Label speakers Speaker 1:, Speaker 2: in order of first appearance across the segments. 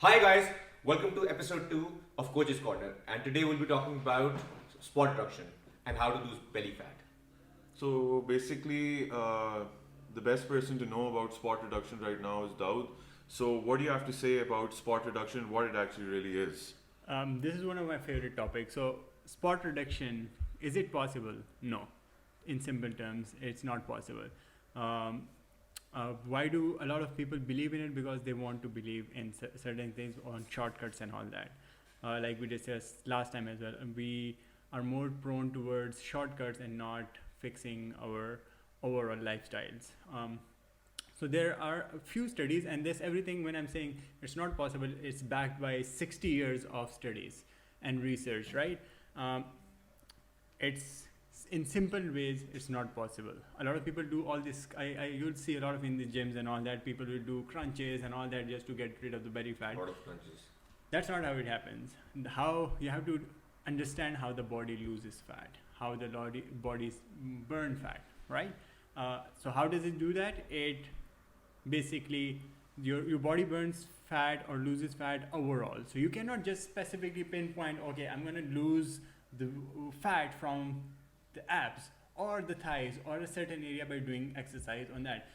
Speaker 1: Hi guys, welcome to episode 2 of Coach's Corner, and today we'll be talking about spot reduction and how to lose belly fat.
Speaker 2: So basically, the best person to know about spot reduction right now is Daud. So what do you have to say about spot reduction, what it actually really is?
Speaker 3: This is one of my favorite topics. So, spot reduction, is it possible? No. In simple terms, it's not possible. Um, why do a lot of people believe in it? Because they want to believe in certain things on shortcuts and all that. Like we discussed last time as well, we are more prone towards shortcuts and not fixing our overall lifestyles. So there are a few studies, and this everything when I'm saying it's not possible, it's backed by 60 years of studies and research, right? It's in simple ways, it's not possible. A lot of people do all this. You'll see a lot of in the gyms and all that. People will do crunches and all that just to get rid of the belly fat.
Speaker 1: A lot of crunches.
Speaker 3: That's not how it happens. How you have to understand how the body loses fat, how the bodies burn fat, right? So how does it do that? It basically your body burns fat or loses fat overall, so you cannot just specifically pinpoint, okay, I'm going to lose the fat from the abs or the thighs or a certain area by doing exercise on that.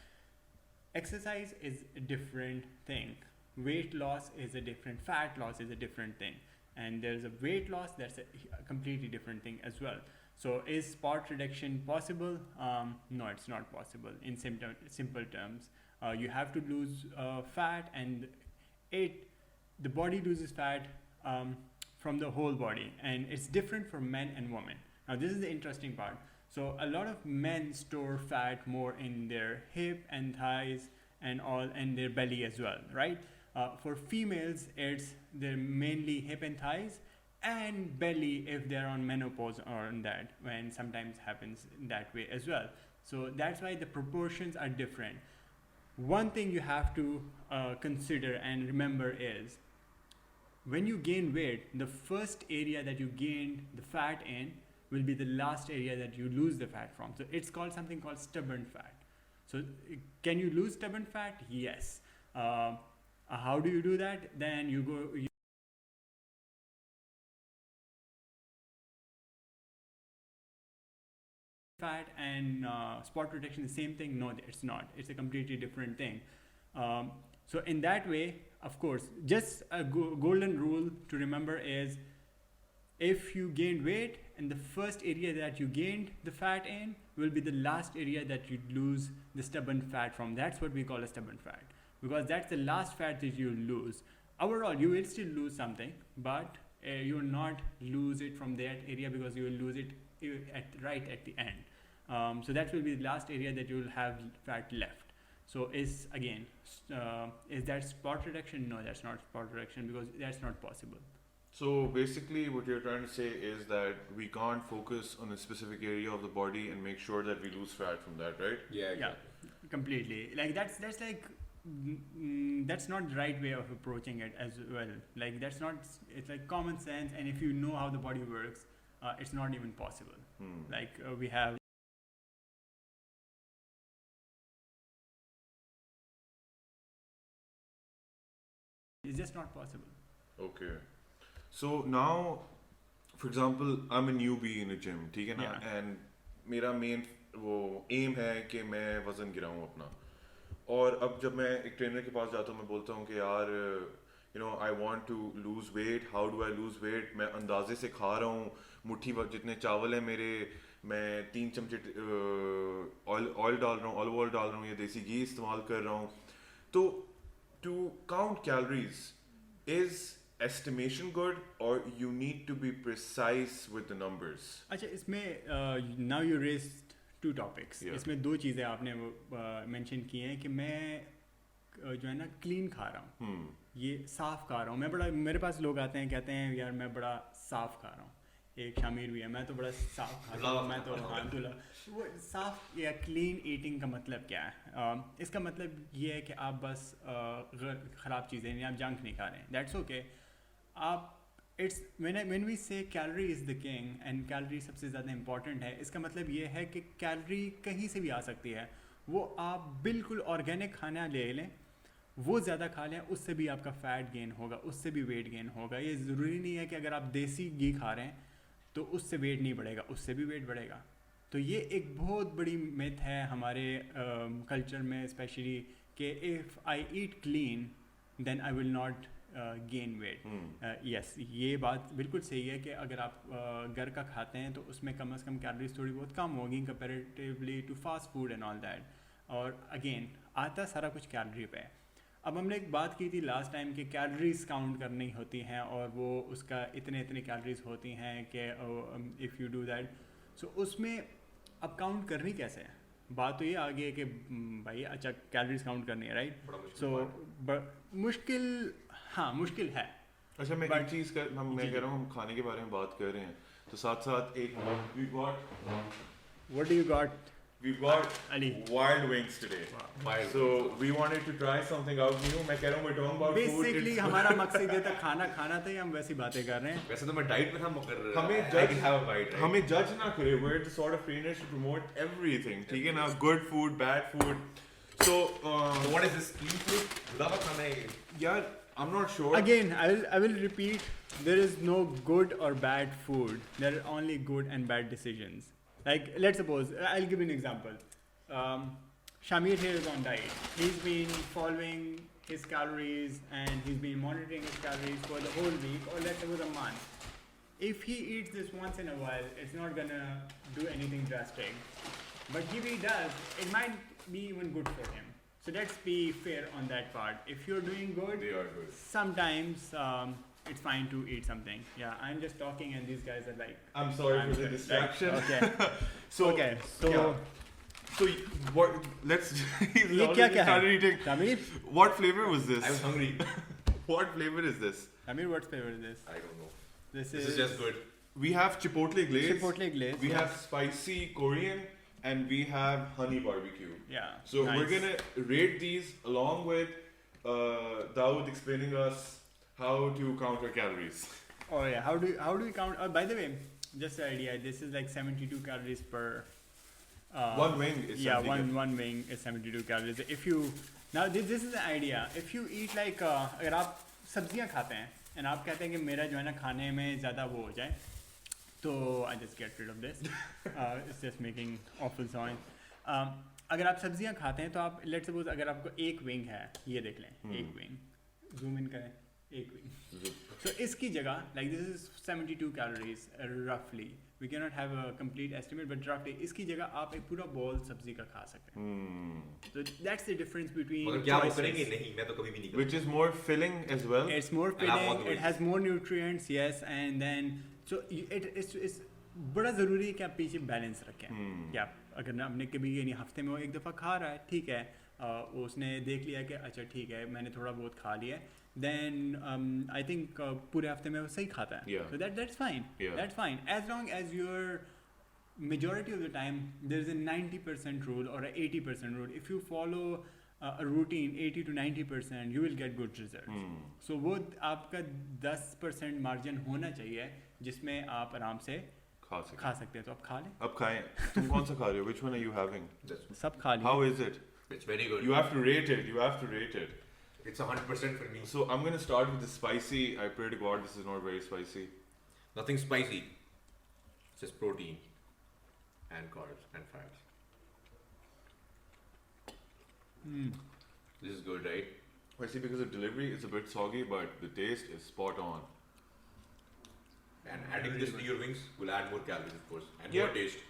Speaker 3: Exercise is a different thing, weight loss is a different, fat loss is a different thing, and there's a weight loss that's a completely different thing as well. So is spot reduction possible? No, it's not possible in simple terms. You have to lose fat, and the body loses fat from the whole body, and it's different for men and women. Now this is the interesting part. So a lot of men store fat more in their hip and thighs and all, and their belly as well, right? For females, they're mainly hip and thighs and belly if they're on menopause or on that, when sometimes happens that way as well. So that's why the proportions are different. One thing you have to consider and remember is when you gain weight, the first area that you gain the fat in will be the last area that you lose the fat from. So it's called something called stubborn fat. So can you lose stubborn fat? Yes. How do you do that? Then you go fat and spot reduction, the same thing? No, it's not. It's a completely different thing. So in that way, of course, just a golden rule to remember is, if you gain weight and the first area that you gained the fat in will be the last area that you lose the stubborn fat from. That's what we call a stubborn fat, because that's the last fat that you lose. Overall, you will still lose something, but you will not lose it from that area, because you will lose it right at the end. So that will be the last area that you will have fat left. So is that spot reduction? No, that's not spot reduction, because that's not possible.
Speaker 2: So basically what you're trying to say is that we can't focus on a specific area of the body and make sure that we lose fat from that, right?
Speaker 1: Yeah, exactly.
Speaker 3: Yeah, completely. Like that's like that's not the right way of approaching it as well. Like that's not, it's like common sense, and if you know how the body works, it's not even possible. Like we have it's just not possible.
Speaker 2: Okay. So now, for example, I'm a newbie in a gym, ٹھیک ہے نا,
Speaker 3: Yeah.
Speaker 2: and میرا مین وہ M ہے کہ میں وزن گراؤں اپنا. اور اب جب میں ایک ٹرینر کے پاس جاتا ہوں, میں بولتا ہوں کہ یار I want to lose weight, how do I lose weight, میں اندازے سے کھا رہا ہوں, مٹھی بھر جتنے چاول ہیں میرے, میں 3 چمچے آئل ڈال رہا ہوں, آلو آئل ڈال رہا ہوں یا دیسی گھی استعمال کر رہا ہوں. تو to count calories, is estimation good, or you need to be precise with the numbers?
Speaker 3: اچھا, اس میں now you raised two topics. اس میں دو چیزیں آپ نے مینشن کی ہیں کہ میں جو ہے نا کلین کھا رہا ہوں, یہ صاف کھا رہا ہوں. میں بڑا, میرے پاس لوگ آتے ہیں کہتے ہیں یار میں بڑا صاف کھا رہا ہوں. ایک شامیر بھی ہے, میں تو بڑا صاف کھاتا ہوں, میں تو الحمد للہ. وہ صاف یا کلین ایٹنگ کا مطلب کیا ہے؟ اس کا مطلب یہ ہے کہ آپ بس خراب چیزیں نہیں, آپ جنک نہیں کھا رہے ہیں, دیٹس اوکے. آپ it's when we say calorie is the king and calorie سب سے زیادہ امپورٹنٹ ہے, اس کا مطلب یہ ہے کہ کیلری کہیں سے بھی آ سکتی ہے. وہ آپ بالکل آرگینک کھانا لے لیں, وہ زیادہ کھا لیں اس سے بھی آپ کا فیٹ گین ہوگا, اس سے بھی ویٹ گین ہوگا. یہ ضروری نہیں ہے کہ اگر آپ دیسی گھی کھا رہے ہیں تو اس سے ویٹ نہیں بڑھے گا, اس سے بھی ویٹ بڑھے گا. تو یہ ایک بہت بڑی میتھ ہے ہمارے کلچر میں اسپیشلی کہ if I eat clean then I will not gain weight. Yes, یہ بات بالکل صحیح ہے کہ اگر آپ گھر کا کھاتے ہیں تو اس میں کم از کم کیلریز تھوڑی بہت کم ہوگی comparatively to fast food and all that. اور اگین آتا سارا کچھ کیلری پہ. اب ہم نے ایک بات کی تھی لاسٹ ٹائم کہ کیلریز کاؤنٹ کرنی ہوتی ہیں اور وہ اس کا اتنے کیلریز ہوتی ہیں کہ اف یو ڈو دیٹ. سو اس میں اب کاؤنٹ کرنی کیسے ہے؟ بات تو یہ آ گئی ہے کہ بھائی اچھا کیلریز کاؤنٹ کرنی ہے, رائٹ. سو مشکل, ہاں مشکل ہے.
Speaker 2: اچھا میں ایک چیز میں کہہ رہا ہوں, ہم کھانے کے بارے میں بات کر رہے ہیں تو ساتھ ساتھ ایک
Speaker 3: What do you got?
Speaker 2: We've got
Speaker 3: Ali.
Speaker 2: wild wings today.
Speaker 1: Wild
Speaker 2: So we wanted to try something out new. میں کہہ رہا ہوں we're talking about food.
Speaker 3: Basically ہمارا مقصد یہ تھا کھانا کھانا تھا, ہم ویسی باتیں کر رہے ہیں.
Speaker 1: ویسے تو میں ڈائٹ میں تھا مگر
Speaker 2: ہمیں
Speaker 1: I can have a bite, right?
Speaker 2: ہمیں جج نہ کرے. We're the sort of trainers to promote everything. ٹھیک ہے نا, good food, bad food. So
Speaker 1: what is this clean food? بتاوا کھانا ہے
Speaker 2: یار I'm not sure.
Speaker 3: Again, I will repeat, there is no good or bad food. There are only good and bad decisions. Like, let's suppose, I'll give you an example. Shamir here is on diet. He's been following his calories and he's been monitoring his calories for the whole week, or let's suppose a month. If he eats this once in a while, it's not gonna do anything drastic. But if he does, it might be even good for him. So let's be fair on that part. If you're doing good,
Speaker 2: They are good.
Speaker 3: sometimes it's fine to eat something. Yeah, I'm just talking and these guys are like,
Speaker 2: I'm sorry
Speaker 3: I'm
Speaker 2: for the
Speaker 3: good.
Speaker 2: distraction.
Speaker 3: Okay.
Speaker 2: So
Speaker 3: Okay, so
Speaker 2: yeah. So what? Let's. He's
Speaker 3: یہ
Speaker 2: already
Speaker 3: کیا کیا
Speaker 2: started
Speaker 3: ہے
Speaker 2: eating.
Speaker 3: Shamir?
Speaker 2: What flavor was this?
Speaker 1: I was hungry.
Speaker 2: What flavor is this?
Speaker 3: Shamir, what flavor is this?
Speaker 1: I don't know.
Speaker 3: This
Speaker 1: This is just good.
Speaker 2: We have chipotle glaze.
Speaker 3: Chipotle glaze.
Speaker 2: We
Speaker 3: yeah.
Speaker 2: have spicy Korean, and we have honey barbecue.
Speaker 3: Yeah.
Speaker 2: So
Speaker 3: nice.
Speaker 2: we're gonna rate these along with Dawood explaining us how to count our calories.
Speaker 3: Oh yeah. How do we count? By the way, just an idea. This is like 72 calories per.
Speaker 2: One wing is
Speaker 3: Yeah,
Speaker 2: 70
Speaker 3: one wing is 72 calories. If you now this is the idea. If you eat like اگر آپ سبزیاں کھاتے ہیں and آپ کہتے ہیں کہ میرا جو ہے نا کھانے میں زیادہ وہ ہو جائے, تو I just get rid of this. It's just making awful sound. اگر آپ سبزیاں کھاتے ہیں تو آپ لیٹ سپوز اگر آپ کو ایک ونگ ہے, یہ دیکھ لیں ایک ونگ, زوم ان کریں, ایک ونگ. So اس کی جگہ like this is 72 calories roughly. We cannot have a complete estimate, but roughly اس کی جگہ آپ ایک پورا بول سبزی کا کھا سکتے ہیں. So that's the difference between
Speaker 1: مگر کیا وہ
Speaker 3: choices.
Speaker 1: کریں گے؟ نہیں, میں تو کبھی بھی نہیں کروں.
Speaker 2: which is more filling as well.
Speaker 3: It's more
Speaker 1: And I want
Speaker 3: filling,
Speaker 1: to
Speaker 3: it
Speaker 1: eat.
Speaker 3: has more nutrients, yes, and then so it's بڑا ضروری ہے کہ آپ پیچھے بیلنس رکھیں. کیا اگر ہم نے کبھی یعنی ہفتے میں وہ ایک دفعہ کھا رہا ہے, ٹھیک ہے, اس نے دیکھ لیا کہ اچھا ٹھیک ہے میں نے تھوڑا بہت کھا لیا ہے, then I think پورے ہفتے میں وہ صحیح کھاتا ہے.
Speaker 2: Yeah.
Speaker 3: So that's fine.
Speaker 2: Yeah.
Speaker 3: That's fine as long as you're majority of the time there is a 90% rule or a 80% rule. If you follow a routine 80 to 90%, you will get good results. So وہ آپ کا 10% margin ہونا چاہیے جس میں آپ آرام سے کھا سکتے ہیں. تو آپ کھا لیں.
Speaker 2: اب کھائیں. تم کون سا کھا رہے ہو? Which one are you having?
Speaker 3: سب کھا لیں.
Speaker 2: How is it?
Speaker 1: It's very good.
Speaker 2: You have to rate it. You have to rate it.
Speaker 1: It's 100% for me.
Speaker 2: So I'm gonna start with the spicy. I pray to God this is not very spicy.
Speaker 1: Nothing spicy. It's just protein and carbs and fats. This is good, right?
Speaker 2: I see because of delivery it's a bit soggy, but the taste is spot on.
Speaker 1: And adding this to your wings will add more calories, of course, and
Speaker 2: Yeah.
Speaker 1: more taste.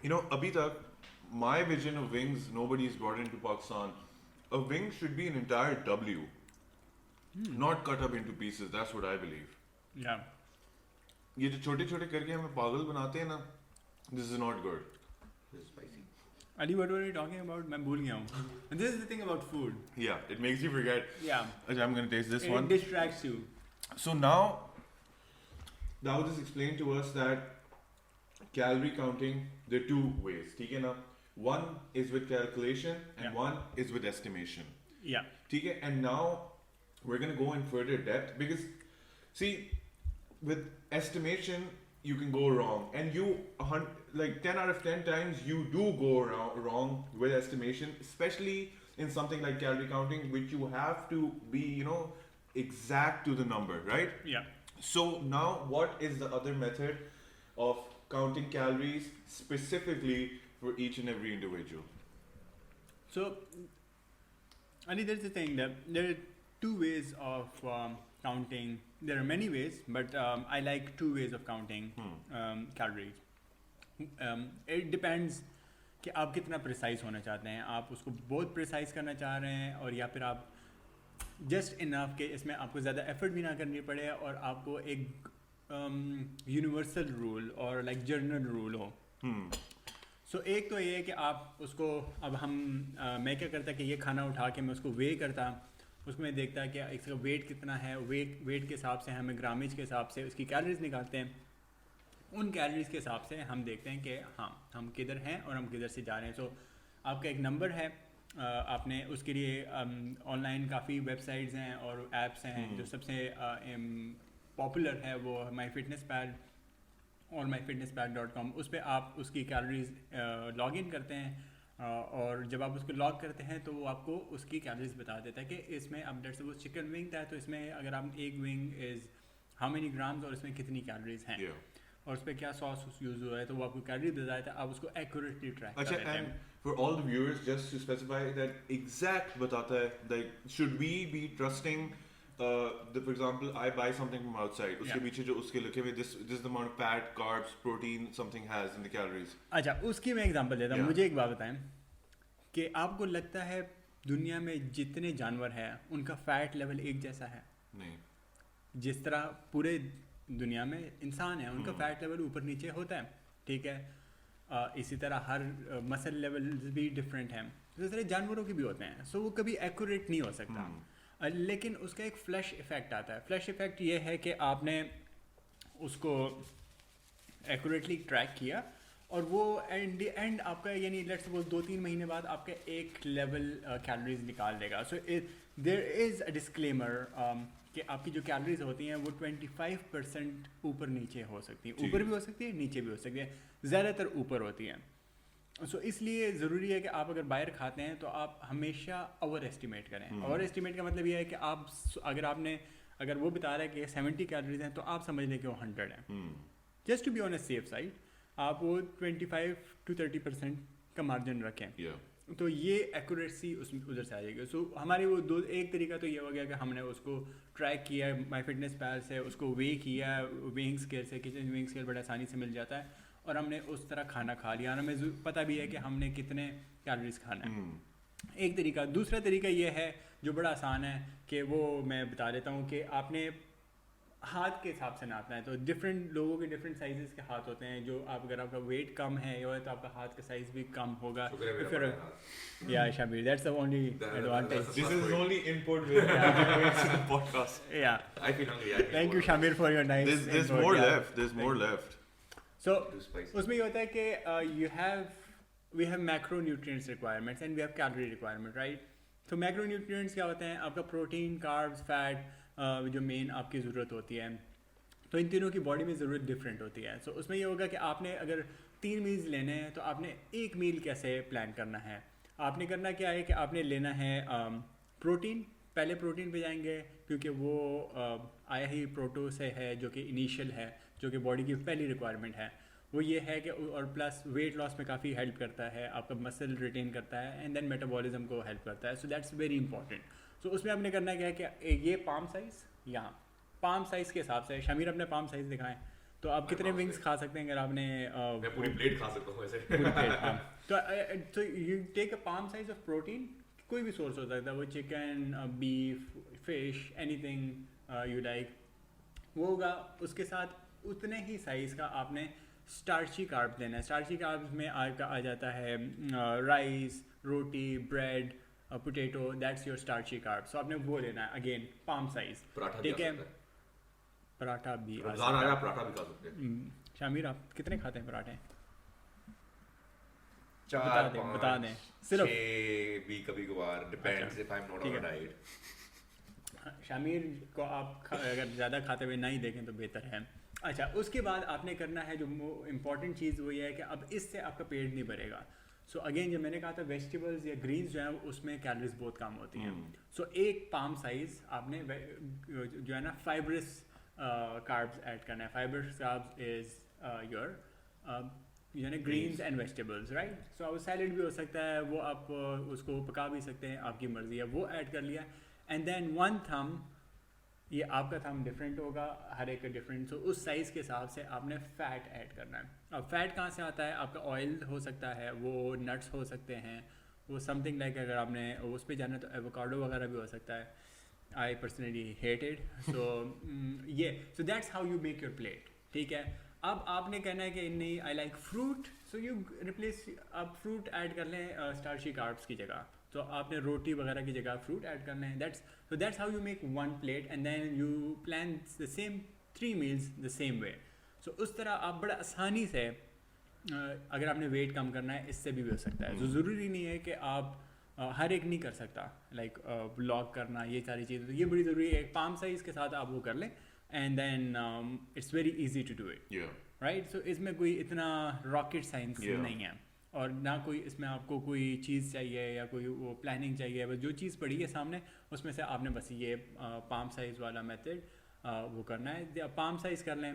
Speaker 2: You know, abhi tak, my vision of wings, nobody's brought into Pakistan. A wing should be an entire W, not cut up into pieces. That's what I believe.
Speaker 3: Yeah.
Speaker 2: یہ جو چھوٹے چھوٹے کر کے ہمیں پاگل بناتے ہیں نا, this is not good.
Speaker 1: This is spicy.
Speaker 3: Ali, what were you talking about? میں بھول گیا ہوں. And this is the thing about food.
Speaker 2: Yeah, it makes you forget.
Speaker 3: Yeah.
Speaker 2: Okay, I'm gonna taste this
Speaker 3: It
Speaker 2: one.
Speaker 3: distracts you.
Speaker 2: So now, Dawood has explained to us that calorie counting, there are two ways. ठीक है ना? One is with calculation and
Speaker 3: Yeah.
Speaker 2: one is with estimation.
Speaker 3: Yeah.
Speaker 2: ठीक है? And now we're gonna go in further depth because, see, with estimation you can go wrong, and you like 10 out of 10 times you do go wrong with estimation, especially in something like calorie counting, which you have to be, exact to the number, right?
Speaker 3: Yeah.
Speaker 2: So now what is the other method of counting calories specifically for each and every individual?
Speaker 3: So, Ali, there's the thing that there are two ways of counting. There are many ways, but I like two ways of counting calories. It depends کہ آپ کتنا precise ہونا چاہتے ہیں. آپ اس کو بہت precise کرنا چاہ رہے ہیں, اور یا پھر آپ جسٹ انف کہ اس میں آپ کو زیادہ ایفرٹ بھی نہ کرنی پڑے اور آپ کو ایک یونیورسل رول اور لائک جرنل رول ہو. سو ایک تو یہ ہے کہ آپ اس کو, اب میں کیا کرتا کہ یہ کھانا اٹھا کے میں اس کو وے کرتا, اس میں دیکھتا کہ اس کا ویٹ کتنا ہے, ویٹ کے حساب سے ہمیں گرامج کے حساب سے اس کی کیلریز نکالتے ہیں. ان کیلریز کے حساب سے ہم دیکھتے ہیں کہ ہاں ہم کدھر ہیں اور ہم کدھر سے جا رہے ہیں. سو آپ کا ایک نمبر ہے, آپ نے اس کے لیے on line coffee web sites ہیں اور ایپس ہیں. جو سب سے پاپولر ہے وہ مائی فٹنس پیڈ اور myfitnesspal.com. اس پہ آپ اس کی کیلریز لاگ ان کرتے ہیں, اور جب آپ اس کو لاگ کرتے ہیں تو وہ آپ کو اس کی کیلریز بتا دیتا ہے کہ اس میں اب لیٹس سپوز چکن ونگ ہے تو اس میں اگر آپ ایک wing is how many grams اور اس میں کتنی کیلریز ہیں, اور اس پہ کیا ساس یوز ہوا ہے, تو وہ آپ کو کیلری بتاتا ہے. آپ اس کو ایکوریٹلی ٹریک کر لیتے ہیں.
Speaker 2: And for all the viewers, just to specify that exact بتاتا ہے, like should we be trusting for example I buy something from outside, اس کے پیچھے جو اس کے لکھے ہوئے this is the amount of fat, carbs, protein something has in the calories.
Speaker 3: اچھا, اس کی میں ایگزامپل دیتا ہوں. مجھے ایک بات بتائیں کہ آپ کو لگتا ہے دنیا میں جتنے جانور ہیں ان کا فیٹ لیول ایک جیسا ہے؟
Speaker 2: نہیں.
Speaker 3: جس طرح پورے دنیا میں انسان ہیں ان کا فیٹ لیول اوپر نیچے ہوتا ہے, ٹھیک ہے, اسی طرح ہر مسل لیول بھی ڈفرینٹ ہیں, اسی طرح جانوروں کے بھی ہوتے ہیں. سو وہ کبھی ایکوریٹ نہیں ہو سکتا, لیکن اس کا ایک فلیش ایفیکٹ آتا ہے. فلیش ایفیکٹ یہ ہے کہ آپ نے اس کو ایکوریٹلی ٹریک کیا اور وہ اینڈ آپ کا یعنی لیٹس سپوز 2-3 مہینے بعد آپ کا ایک لیول کیلریز نکال دے گا. سو دیر از اے ڈسکلیمر کہ آپ کی جو کیلریز ہوتی ہیں وہ 25% اوپر نیچے ہو سکتی ہیں, اوپر بھی ہو سکتی ہے نیچے بھی ہو سکتی ہے, زیادہ تر اوپر ہوتی ہیں. سو اس لیے ضروری ہے کہ آپ اگر باہر کھاتے ہیں تو آپ ہمیشہ اوور ایسٹیمیٹ کریں. اوور ایسٹیمیٹ کا مطلب یہ ہے کہ آپ اگر وہ بتا رہا ہے کہ 70 کیلریز ہیں تو آپ سمجھ لیں کہ وہ 100 ہیں. Just to be on a safe side آپ وہ 25-30% کا مارجن رکھیں. تو یہ ایکوریسی اس میں ادھر سے آ جائے گی. سو ہمارے وہ ایک طریقہ تو یہ ہو گیا کہ ہم نے اس کو ٹریک کیا مائی فٹنس پیل سے, اس کو وے کیا ویئنگ اسکیل سے, کچن ویئنگ اسکیل بڑے آسانی سے مل جاتا ہے, اور ہم نے اس طرح کھانا کھا لیا اور ہمیں پتہ بھی ہے کہ ہم نے کتنے کیلریز کھانا ہے. ایک طریقہ. دوسرا طریقہ یہ ہے جو بڑا آسان ہے کہ وہ میں بتا دیتا ہوں کہ آپ نے ہاتھ کے حساب سے ناپنا ہے. تو ڈفرینٹ لوگوں کے ڈفرینٹ سائزز کے ہاتھ ہوتے ہیں. جو اگر آپ کا ویٹ کم ہے تو آپ کا ہاتھ کا سائز بھی کم ہوگا. یا Shabbir, that's the only advantage.
Speaker 2: This is only input with the podcast.
Speaker 3: Yeah.
Speaker 1: I feel hungry.
Speaker 3: Thank you Shamir for your nice input.
Speaker 2: There's more left. There's more left.
Speaker 3: So اس میں یہ ہوتا ہے کہ we have macronutrients requirements and we have calorie requirement, right? تو macronutrients کیا ہوتے ہیں؟ آپ کا پروٹین, کاربس, فیٹ, جو مین آپ کی ضرورت ہوتی ہے. تو ان تینوں کی باڈی میں ضرورت ڈفرینٹ ہوتی ہے. سو اس میں یہ ہوگا کہ آپ نے اگر 3 میلز لینے ہیں تو آپ نے ایک میل کیسے پلان کرنا ہے. آپ نے کرنا کیا ہے کہ آپ نے لینا ہے پروٹین. پہلے پروٹین پہ جائیں گے کیونکہ وہ آیا ہی پروٹو سے ہے جو کہ انیشیل ہے, جو کہ باڈی کی پہلی ریکوائرمنٹ ہے. وہ یہ ہے کہ اور پلس ویٹ لاس میں کافی ہیلپ کرتا ہے, آپ کا مسل ریٹین کرتا ہے, اینڈ دین میٹابولزم کو ہیلپ کرتا ہے. So that's very important. So اس میں آپ نے کرنا کیا ہے کہ یہ پام سائز, یہاں پام سائز کے حساب سے شمیر اپنے پام سائز دکھائیں تو آپ کتنے ونگس کھا سکتے ہیں اگر آپ نے
Speaker 1: میں پوری پلیٹ کھا سکتا ہوں ایسے.
Speaker 3: پوری پلیٹ. تو you take a palm size of protein, کوئی بھی سورس ہو سکتا ہے, وہ chicken, beef, fish, any thing you like, وہ ہوگا. اس کے ساتھ اتنے ہی سائز کا آپ نے اسٹارچی کارب لینا ہے. اسٹارچی کاربس میں آ جاتا ہے rice, roti, bread, potato, that's your starchy carb. So آپ نے وہ لینا ہے اگین پام سائز, ٹھیک ہے. پراٹھا بھی
Speaker 1: پراٹھا بھی کھا سکتے ہیں.
Speaker 3: شامیر آپ کتنے کھاتے ہیں پراٹھے؟
Speaker 1: 4-5
Speaker 3: بتا دیں. صرف
Speaker 1: 6 بھی کبھی کبھار, depends if I am not on a diet.
Speaker 3: شامیر کو آپ اگر زیادہ کھاتے ہوئے نہیں دیکھیں تو بہتر ہے. اچھا, اس کے بعد آپ نے کرنا ہے جو امپورٹنٹ چیز وہ یہ ہے کہ اب اس سے آپ کا پیٹ نہیں بھرے گا. سو اگین جب میں نے کہا تھا ویجیٹیبلز یا گرینس جو ہیں اس میں کیلریز بہت کم ہوتی ہیں. سو ایک پام سائز آپ نے جو ہے نا فائبرس کاربس ایڈ کرنا ہے. فائبرس کاربس از یور یعنی گرینس اینڈ ویجیٹیبلز رائٹ. سو اب سیلڈ بھی ہو سکتا ہے, وہ آپ اس کو پکا بھی سکتے ہیں, آپ کی مرضی ہے, وہ ایڈ کر لیا. اینڈ دین ون تھم, یہ آپ کا تھم ڈفرینٹ ہوگا, ہر ایک کا ڈفرینٹ. سو اس سائز کے حساب سے آپ نے فیٹ ایڈ کرنا ہے. اب فیٹ کہاں سے آتا ہے؟ آپ کا آئل ہو سکتا ہے, وہ نٹس ہو سکتے ہیں, وہ سم تھنگ لائک اگر آپ نے اس پہ جانا تو ایووکاڈو وغیرہ بھی ہو سکتا ہے. I personally hate it. So that's how you make your plate. ٹھیک ہے, اب آپ نے کہنا ہے کہ نہیں I like fruit, so you replace, آپ فروٹ ایڈ کر لیں اسٹارچی کاربس کی جگہ. تو آپ نے روٹی وغیرہ کی جگہ فروٹ ایڈ کرنا ہے. That's how you make one plate and then you plan the same 3 meals the same way. So اس طرح آپ بڑا آسانی سے اگر آپ نے ویٹ کم کرنا ہے اس سے بھی ہو سکتا ہے. تو ضروری نہیں ہے کہ آپ ہر ایک نہیں کر سکتا, لائک بلاگ کرنا, یہ ساری چیزیں تو یہ بڑی ضروری ہے. ایک پام سائز کے ساتھ آپ وہ کر لیں and then it's very easy to do it right. So اس میں کوئی اتنا راکٹ سائنس نہیں ہے, اور نہ کوئی اس میں آپ کو کوئی چیز چاہیے یا کوئی وہ پلاننگ چاہیے. بس جو چیز پڑی ہے سامنے اس میں سے آپ نے بس یہ پام سائز والا میتھڈ وہ کرنا ہے. پام سائز کر لیں.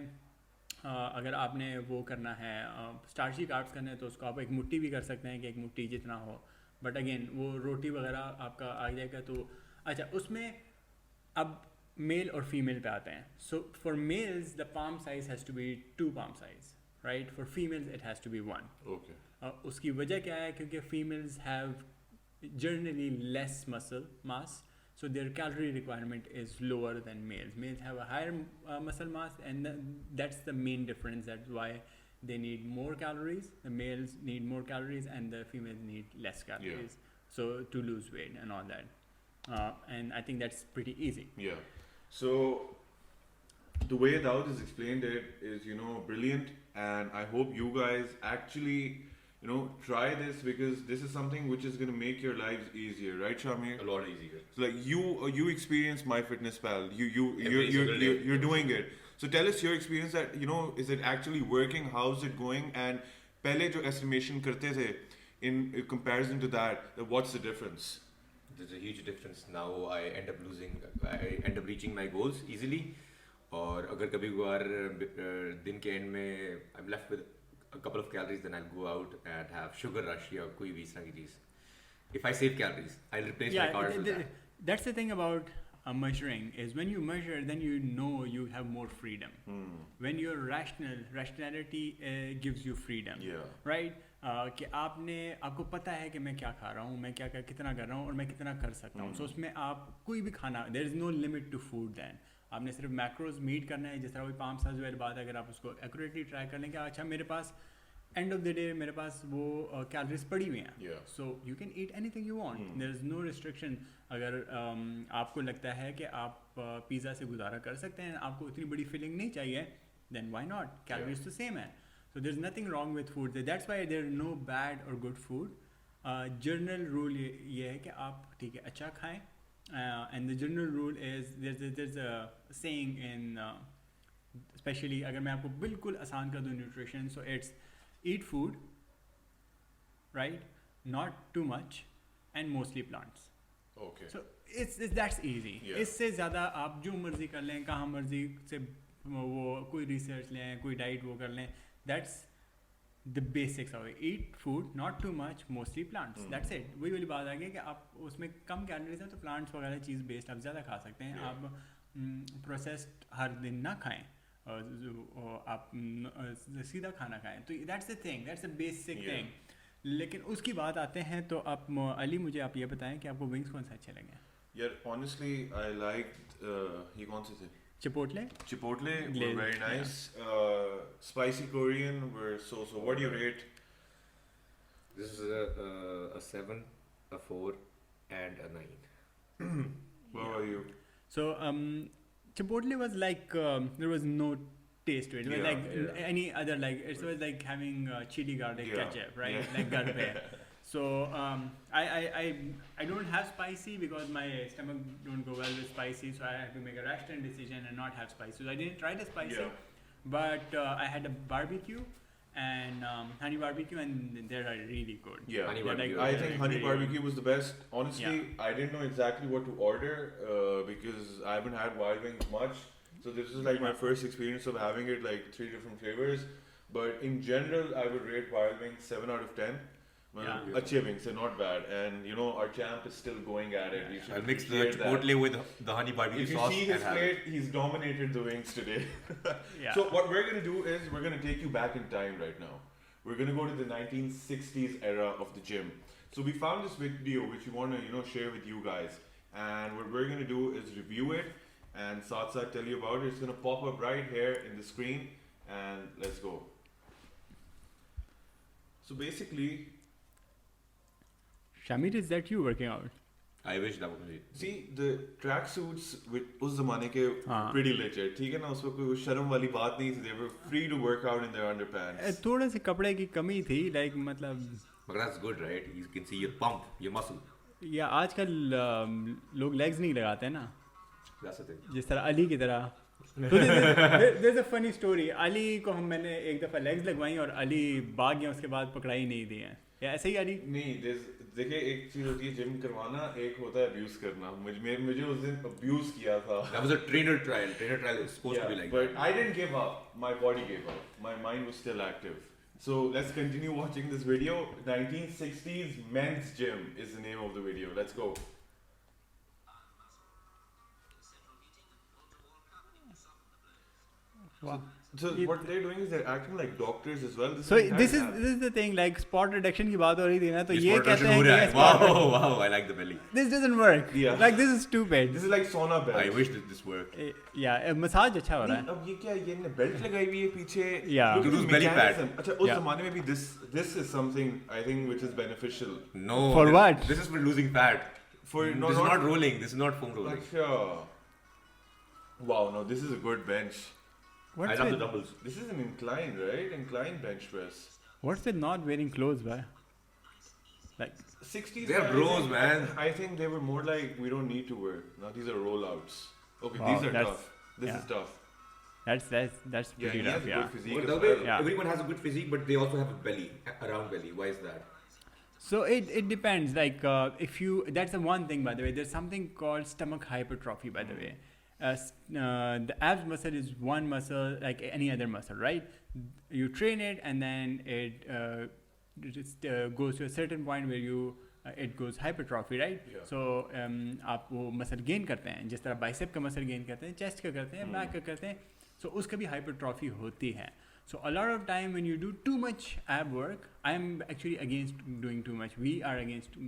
Speaker 3: اگر آپ نے وہ کرنا ہے اسٹارچی کاربس کرنے ہیں تو اس کو آپ ایک مٹھی بھی کر سکتے ہیں کہ ایک مٹھی جتنا ہو. بٹ اگین وہ روٹی وغیرہ آپ کا آ جائے گا. تو اچھا اس میں اب میل اور فیمیل پہ آتے ہیں. So for males the palm size has to be 2 palm size right. For females it has to be 1.
Speaker 2: Okay.
Speaker 3: اس کی وجہ کیا ہے؟ کیونکہ فیمیلز ہیو جنرلی لیس مسل ماس, so their calorie requirement is lower than males. Males have a higher muscle mass, and that's the main difference. That's why they need more calories. The males need more calories and the females need less calories. So to lose weight and all that. And I think that's pretty easy.
Speaker 2: Yeah. So the way Daud has explained it is, brilliant, and I hope you guys actually try this, because this is something which is going to make your lives easier, right, Shamir?
Speaker 1: A lot easier.
Speaker 2: So like you experience MyFitnessPal,
Speaker 1: Every single day.
Speaker 2: you're doing it. So tell us your experience, that is it actually working? How's it going? And pehle jo estimation karte the, in comparison to that, what's the difference?
Speaker 1: There's a huge difference. Now I end up reaching my goals easily. اور اگر کبھی کبھار دن کے and میں I'm left with a couple of calories, then I'll go out and have sugar rush یا کوئی بھی اس طرح کی چیز. If I save calories, I'll replace my carbs with that.
Speaker 3: That's the thing about measuring, is when you measure, then you know you have more freedom. When you're rationality gives you freedom. Right? کہ آپ کو پتہ ہے کہ میں کیا کھا رہا ہوں, میں کیا کتنا کر رہا ہوں, اور میں کتنا کر سکتا ہوں. سو اس میں آپ کوئی بھی کھانا, there is no limit to food then. آپ نے صرف میکروز میٹ کرنا ہے. جس طرح کوئی پام سائز والی بات ہے, اگر آپ اس کو ایکوریٹلی ٹرائی کر لیں کہ اچھا میرے پاس اینڈ آف دا ڈے میرے پاس وہ کیلریز پڑی ہوئی ہیں, so you can eat anything you want. There is no restriction. اگر آپ کو لگتا ہے کہ آپ پیزا سے گزارا کر سکتے ہیں, آپ کو اتنی بڑی فیلنگ نہیں چاہیے, دین وائی ناٹ. کیلریز تو سیم ہے. So there's nothing wrong with food. That's why there are no bad or good food. General rule یہ ہے کہ آپ ٹھیک ہے اچھا کھائیں. And the general rule is there's a saying in especially اگر میں آپ کو بالکل آسان کر دوں nutrition, so it's eat food, right, not too much, and mostly plants.
Speaker 2: Okay.
Speaker 3: So that's easy. اس سے زیادہ آپ جو مرضی کر لیں, کہاں مرضی سے وہ کوئی ریسرچ لیں, کوئی ڈائٹ وہ کر لیں. That's the basics of it. Eat food, not too much, mostly plants. That's it. وہی والی بات آ گئی کہ آپ اس میں کم کیلریز ہیں تو پلانٹس وغیرہ چیز بیسڈ آپ زیادہ کھا سکتے ہیں. آپ پروسیسڈ ہر دن نہ کھائیں, آپ سیدھا کھانا کھائیں. تو that's the thing, that's the basic thing. لیکن اس کی بات آتے ہیں تو آپ علی مجھے آپ یہ بتائیں کہ آپ کو ونگس کون سے اچھے لگے؟
Speaker 2: یار honestly I liked یہ کون سے تھے؟
Speaker 3: Chipotle
Speaker 2: were very nice. Spicy Korean were so. What do you rate?
Speaker 1: This is a 7, a 4, and a 9.
Speaker 2: What about you?
Speaker 3: So Chipotle was like there was no taste to it. It was like any other, like it was like having chili garlic ketchup, right? Like gar pe. So I don't have spicy because my stomach don't go well with spicy, so I have to make a rational decision and not have spicy. So I didn't try the spicy, but I had a barbecue and honey barbecue, and they are really good.
Speaker 2: Yeah,
Speaker 1: Honey
Speaker 3: They're
Speaker 1: barbecue.
Speaker 2: I
Speaker 3: they're
Speaker 2: think honey
Speaker 3: really-
Speaker 2: barbecue was the best. Honestly,
Speaker 3: Yeah.
Speaker 2: I didn't know exactly what to order because I haven't had wild wings much. So this is like my first experience of having it, like 3 different flavors. But in general, I would rate wild wings 7 out of 10.
Speaker 3: Yeah.
Speaker 2: Achhe wings, they're not bad. And you know, our champ is still going at it. We should
Speaker 1: I'll mix the
Speaker 2: appreciate that.
Speaker 1: chipotle with the honey barbecue
Speaker 2: If you
Speaker 1: sauce
Speaker 2: see
Speaker 1: and
Speaker 2: his
Speaker 1: have
Speaker 2: plate,
Speaker 1: it.
Speaker 2: he's dominated the wings today.
Speaker 3: Yeah.
Speaker 2: So what we're gonna do is we're gonna take you back in time right now. We're gonna go to the 1960s era of the gym. So we found this video which we want to share with you guys, and what we're gonna do is review it and Sath tell you about it. It's gonna pop up right here in the screen, and let's go. So basically,
Speaker 3: Shamir, is that you working out?
Speaker 1: I wish that was it.
Speaker 2: see the tracksuits with उस ज़माने के
Speaker 3: हाँ.
Speaker 2: pretty legit, ठीक है ना, उसमें कोई शर्म वाली बात नहीं थी. They were free to work out in their underpants.
Speaker 3: थोड़ा से कपड़े की कमी थी, like मतलब
Speaker 1: But that's good, right? You can see your pump, your muscle.
Speaker 3: या आजकल लोग legs नहीं लगाते हैं ना,
Speaker 1: That's the thing.
Speaker 3: जिस तरह अली की तरह. तो there's a funny story. Ali को मैंने एक दफ़ा legs लगवाई और अली भाग गया, उसके बाद पकड़ाई नहीं दी है. या ऐसे ही अली.
Speaker 2: नहीं, देखिए एक चीज होती है जिम करवाना, एक होता है अब्यूज करना. मुझे उस दिन अब्यूज किया था.
Speaker 1: That was a trainer trial. Trainer trial is supposed to be like
Speaker 2: But
Speaker 1: that.
Speaker 2: I didn't give up. My body gave up. My mind was still active. So let's continue watching this video. 1960s men's gym is the name of the video. Let's go.
Speaker 3: Wow.
Speaker 2: So what they're doing is they're acting like doctors as well.
Speaker 3: So
Speaker 2: entire
Speaker 3: this
Speaker 2: lab.
Speaker 3: is the thing, like spot reduction की बात हो रही थी ना, तो
Speaker 1: This
Speaker 3: ये
Speaker 1: production
Speaker 3: कहते हैं
Speaker 1: हो
Speaker 3: कि
Speaker 1: रहा
Speaker 3: ये
Speaker 1: है.
Speaker 3: spot
Speaker 1: Wow, I like the belly.
Speaker 3: this doesn't work.
Speaker 2: Yeah.
Speaker 3: Like this is stupid.
Speaker 2: This is like sauna belt.
Speaker 1: I wish that this worked.
Speaker 3: Yeah, massage अच्छा हो रहा है.
Speaker 2: अब ये क्या है? ये इन्हें बेल्ट लगाई हुई है पीछे.
Speaker 3: Yeah.
Speaker 2: Look at
Speaker 1: To
Speaker 2: the
Speaker 1: lose belly fat.
Speaker 2: mechanism. अच्छा, उस
Speaker 3: Yeah.
Speaker 2: ज़माने में भी this is something I think which is beneficial.
Speaker 1: No.
Speaker 3: For
Speaker 1: this,
Speaker 3: what?
Speaker 1: This is for losing fat.
Speaker 2: For
Speaker 1: This is not rolling. This is not foam rolling.
Speaker 2: अच्छा. Wow, no, this is a good bench.
Speaker 3: What's
Speaker 1: I love the
Speaker 3: with,
Speaker 1: doubles.
Speaker 2: This is an incline, right? Incline bench press.
Speaker 3: what's with not wearing clothes, bhai? Like
Speaker 2: 60s.
Speaker 1: They're
Speaker 2: I
Speaker 1: bros,
Speaker 2: think-
Speaker 1: man.
Speaker 2: I think they were more like we don't need to wear. Now these are rollouts. Okay,
Speaker 3: Wow,
Speaker 2: these are
Speaker 3: that's-
Speaker 2: tough. This
Speaker 3: yeah.
Speaker 2: is tough.
Speaker 3: that's
Speaker 2: Yeah,
Speaker 3: pretty
Speaker 2: he has
Speaker 3: rough.
Speaker 2: a
Speaker 3: Yeah.
Speaker 2: good physique
Speaker 1: But
Speaker 2: as
Speaker 1: the way
Speaker 2: well.
Speaker 3: Yeah.
Speaker 1: everyone has a good physique, but they also have a belly, a round belly. Why is that?
Speaker 3: So it depends. Like if you, that's the one thing, by the way. There's something called stomach hypertrophy, by the way. The abs muscle is one muscle like any other muscle, right? You train it, and then it just goes to a certain point where you it goes hypertrophy, right?
Speaker 2: Yeah.
Speaker 3: So आप वो muscle gain करते हैं, जिस तरह bicep का muscle gain करते हैं, chest का करते हैं, back का करते हैं. So उसका भी hypertrophy होती है. So a lot of time when you do too much ab work, I am actually against doing too much. We are against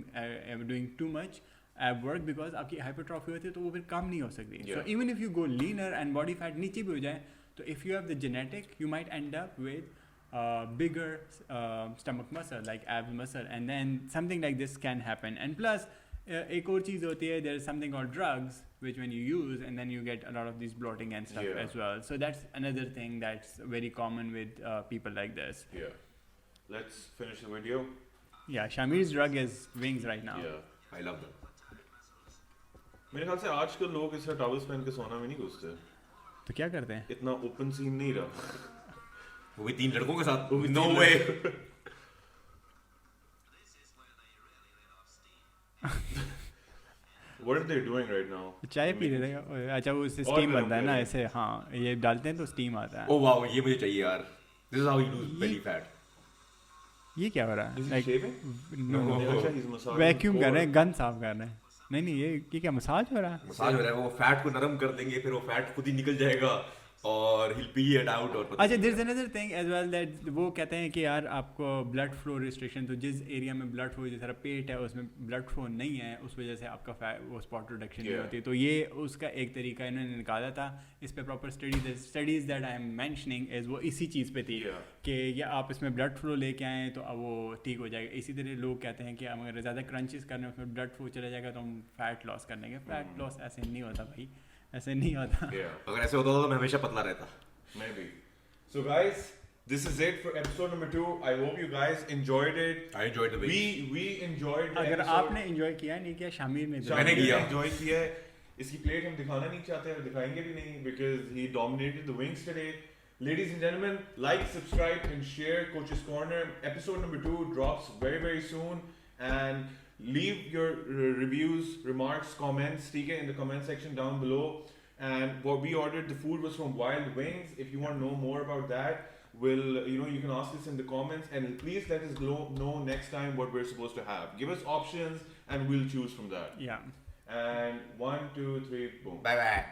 Speaker 3: doing too much ab work because आपकी hypertrophy होती है तो वो फिर कम नहीं हो सकती. So
Speaker 2: Yeah.
Speaker 3: even if you go leaner and body fat नीचे भी हो जाए, तो if you have the genetic, you might end up with bigger stomach muscle, like abs muscle, and then something like this can happen. And plus, एक और चीज़ होती है, there is something called drugs, which when you use, and then you get a lot of these bloating and stuff
Speaker 2: Yeah.
Speaker 3: as well. So that's another thing that's very common with people like this.
Speaker 2: Yeah. Let's finish the video.
Speaker 3: Yeah, Shamir's drug is wings right now.
Speaker 2: Yeah.
Speaker 1: I love them.
Speaker 2: मेरे ख्याल से आजकल लोग इस तरह towels पहन के सोना में नहीं घुसते.
Speaker 3: तो क्या करते हैं?
Speaker 2: इतना ओपन सीन नहीं रहा.
Speaker 1: वो भी 3 लड़कों के साथ.
Speaker 2: वो भी
Speaker 1: No
Speaker 2: 3
Speaker 1: way.
Speaker 2: What are they doing right now?
Speaker 3: चाय पी रहे थे. अच्छा वो उससे
Speaker 2: और
Speaker 3: स्टीम
Speaker 2: गर्म
Speaker 3: बनता है ना
Speaker 2: करें.
Speaker 3: ऐसे. हाँ, ये डालते हैं तो स्टीम आता है.
Speaker 1: Oh wow, ये मुझे चाहिए यार. This is how you lose belly fat.
Speaker 3: ये क्या हो रहा है?
Speaker 2: Is he
Speaker 3: Like
Speaker 2: shaving?
Speaker 3: no,
Speaker 2: अच्छा, he's massaging
Speaker 3: वैक्यूम कर रहे हैं,
Speaker 2: over.
Speaker 3: गन साफ कर रहे हैं. नहीं ये क्या मसाज हो रहा है?
Speaker 1: मसाज हो रहा है. वो फैट को नरम कर देंगे, फिर वो फैट खुद ही निकल जाएगा और he'll pee it out और पता
Speaker 3: अच्छा,
Speaker 1: नहीं
Speaker 3: there's
Speaker 1: क्या.
Speaker 3: another thing as well that वो कहते हैं कि यार आपको blood flow restriction, तो जिस एरिया में blood flow, जिस तरह पेट है उसमें blood flow नहीं है, उस वजह से आपका वो spot reduction नहीं
Speaker 2: Yeah.
Speaker 3: होती. तो ये उसका एक तरीका इन्होंने निकाला था. इस पे proper studies that I am mentioning is वो इसी चीज़ पे थी
Speaker 2: Yeah.
Speaker 3: कि या आप इसमें blood flow लेके आएँ तो अब वो ठीक हो जाएगा. इसी तरह लोग कहते हैं कि अगर ज़्यादा crunches करने उसमें blood flow चला जाएगा तो हम fat loss कर लेंगे. Fat loss ऐसे नहीं होता भाई, ऐसे नहीं होता.
Speaker 2: Yeah.
Speaker 1: अगर ऐसे होता तो मैं हमेशा पतला रहता.
Speaker 2: Maybe. So guys, this is it for episode number 2. I hope you guys enjoyed it.
Speaker 1: I enjoyed the wings.
Speaker 2: We enjoyed the
Speaker 3: अगर
Speaker 2: episode.
Speaker 3: आपने enjoy किया नहीं किया, शामिर ने
Speaker 1: मैंने किया.
Speaker 2: enjoy किया है. इसकी प्लेट हम दिखाना नहीं चाहते और दिखाएंगे भी नहीं because he dominated the wings today. Ladies and gentlemen, like, subscribe, and share Coach's Corner. Episode number 2 drops very, very soon. And leave your reviews, remarks, comments, in the comment section down below. And what we ordered, the food was from Wild Wings. If you want to know more about that, you can ask us in the comments. And please let us know next time what we're supposed to have. Give us options and we'll choose from that.
Speaker 3: Yeah.
Speaker 2: And 1, 2, 3, boom.
Speaker 1: Bye bye.